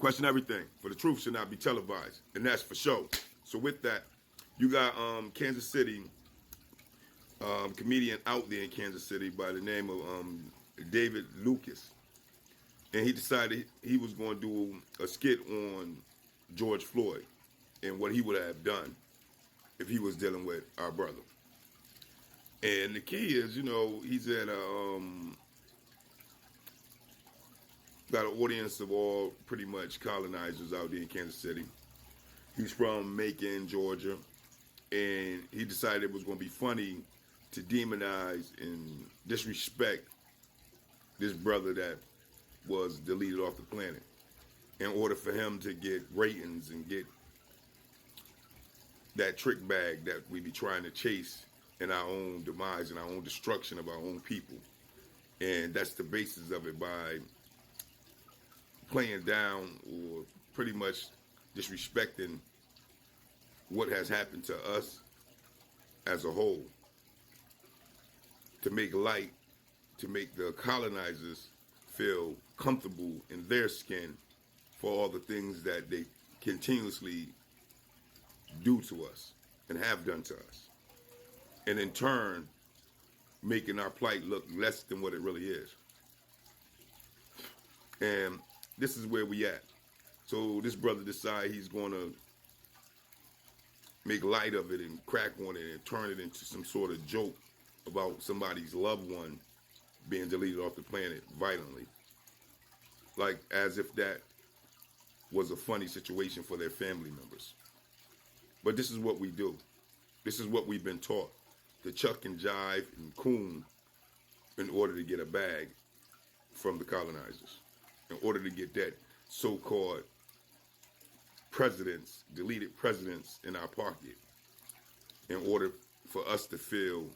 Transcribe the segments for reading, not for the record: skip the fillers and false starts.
Question everything, for the truth should not be televised, and that's for sure. So with that, you got Kansas City comedian out there in Kansas City by the name of David Lucas, and he decided he was going to do a skit on George Floyd and what he would have done if he was dealing with our brother. And the key is, he's at got an audience of all pretty much colonizers out there in Kansas City. He's from Macon, Georgia, and he decided it was going to be funny to demonize and disrespect this brother that was deleted off the planet in order for him to get ratings and get that trick bag that we be trying to chase in our own demise and our own destruction of our own people. And that's the basis of it, by playing down or pretty much disrespecting what has happened to us as a whole, to make light, to make the colonizers feel comfortable in their skin for all the things that they continuously do to us and have done to us. And in turn, making our plight look less than what it really is. And this is where we at. So this brother decided he's going to make light of it and crack on it and turn it into some sort of joke about somebody's loved one being deleted off the planet violently. Like as if that was a funny situation for their family members. But this is what we do. This is what we've been taught. To chuck and jive and coon in order to get a bag from the colonizers. In order to get that so-called presidents, deleted presidents in our pocket. In order for us to feel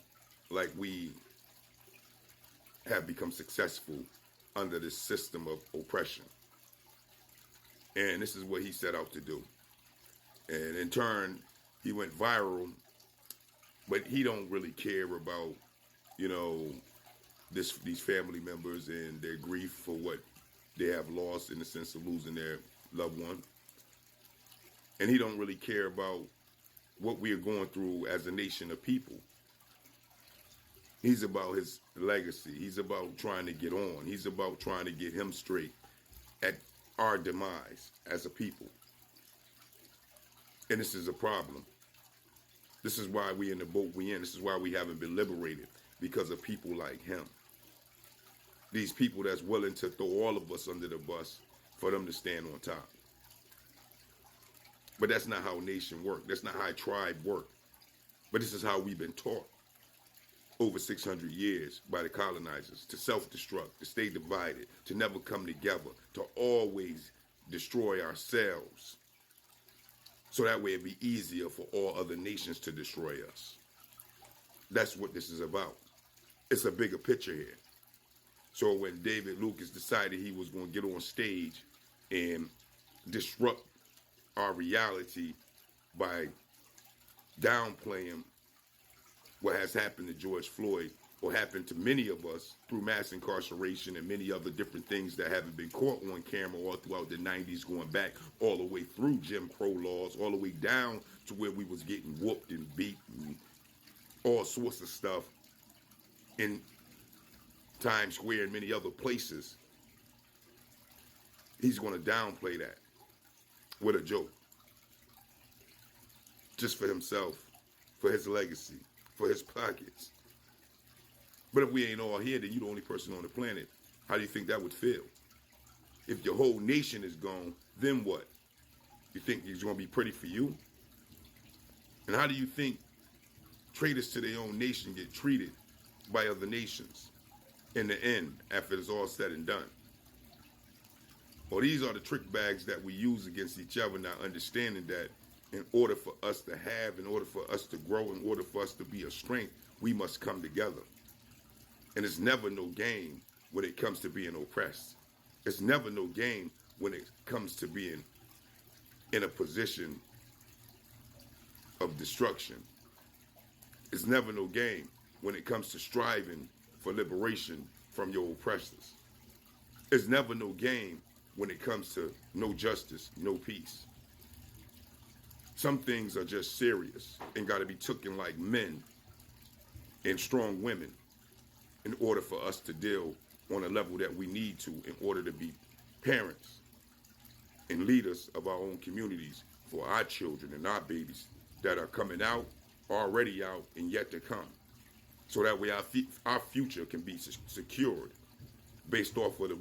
like we have become successful under this system of oppression. And this is what he set out to do. And in turn, he went viral, but he don't really care about, these family members and their grief for what they have lost in the sense of losing their loved one. And he don't really care about what we are going through as a nation of people. He's about his legacy. He's about trying to get on. He's about trying to get him straight at our demise as a people. And this is a problem. This is why we in the boat we in. This is why we haven't been liberated, because of people like him. These people that's willing to throw all of us under the bus for them to stand on top. But that's not how a nation works. That's not how a tribe works. But this is how we've been taught over 600 years by the colonizers, to self-destruct, to stay divided, to never come together, to always destroy ourselves. So that way it'd be easier for all other nations to destroy us. That's what this is about. It's a bigger picture here. So when David Lucas decided he was going to get on stage and disrupt our reality by downplaying what has happened to George Floyd, or happened to many of us through mass incarceration and many other different things that haven't been caught on camera all throughout the 90s, going back all the way through Jim Crow laws, all the way down to where we was getting whooped and beat and all sorts of stuff in Times Square and many other places. He's going to downplay that with a joke. Just for himself, for his legacy, for his pockets. But if we ain't all here, then you're the only person on the planet. How do you think that would feel? If your whole nation is gone, then what? You think it's going to be pretty for you? And how do you think traitors to their own nation get treated by other nations in the end after it's all said and done? Well, these are the trick bags that we use against each other, not understanding that in order for us to have, in order for us to grow, in order for us to be a strength, we must come together. And it's never no game when it comes to being oppressed. It's never no game when it comes to being in a position of destruction. It's never no game when it comes to striving for liberation from your oppressors. It's never no game when it comes to no justice, no peace. Some things are just serious and got to be taken like men and strong women in order for us to deal on a level that we need to in order to be parents and leaders of our own communities for our children and our babies that are coming out, already out, and yet to come. So that way our future can be secured based off of the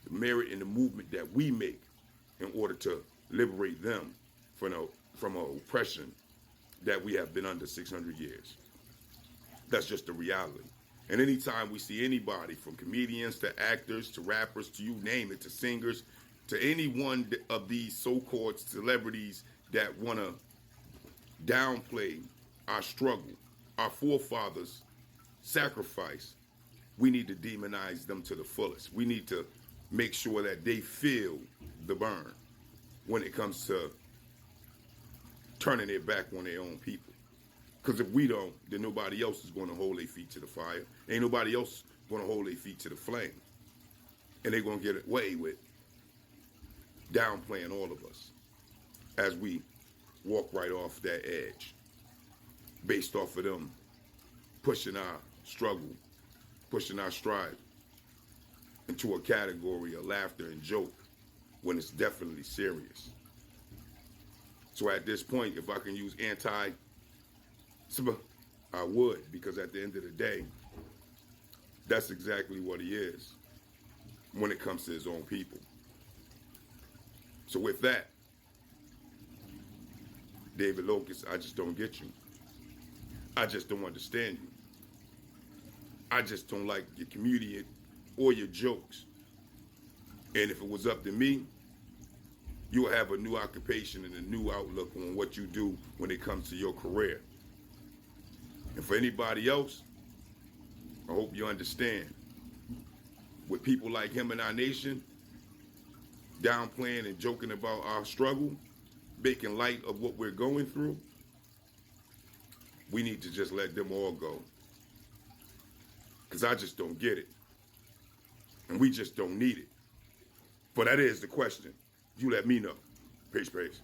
merit and the movement that we make in order to liberate them from an oppression that we have been under 600 years. That's just the reality. And anytime we see anybody, from comedians to actors to rappers to you name it, to singers, to any one of these so-called celebrities that want to downplay our struggle, our forefathers' sacrifice, we need to demonize them to the fullest. We need to make sure that they feel the burn when it comes to turning their back on their own people. Because if we don't, then nobody else is going to hold their feet to the fire. Ain't nobody else going to hold their feet to the flame. And they're going to get away with downplaying all of us as we walk right off that edge based off of them pushing our struggle, pushing our strive into a category of laughter and joke when it's definitely serious. So at this point, if I can use I would, because at the end of the day, that's exactly what he is when it comes to his own people. So with that, David Locust, I just don't get you. I just don't understand you. I just don't like your comedian or your jokes. And if it was up to me, you will have a new occupation and a new outlook on what you do when it comes to your career. And for anybody else, I hope you understand. With people like him in our nation, downplaying and joking about our struggle, making light of what we're going through, we need to just let them all go. Because I just don't get it. And we just don't need it. But that is the question. You let me know. Peace, peace.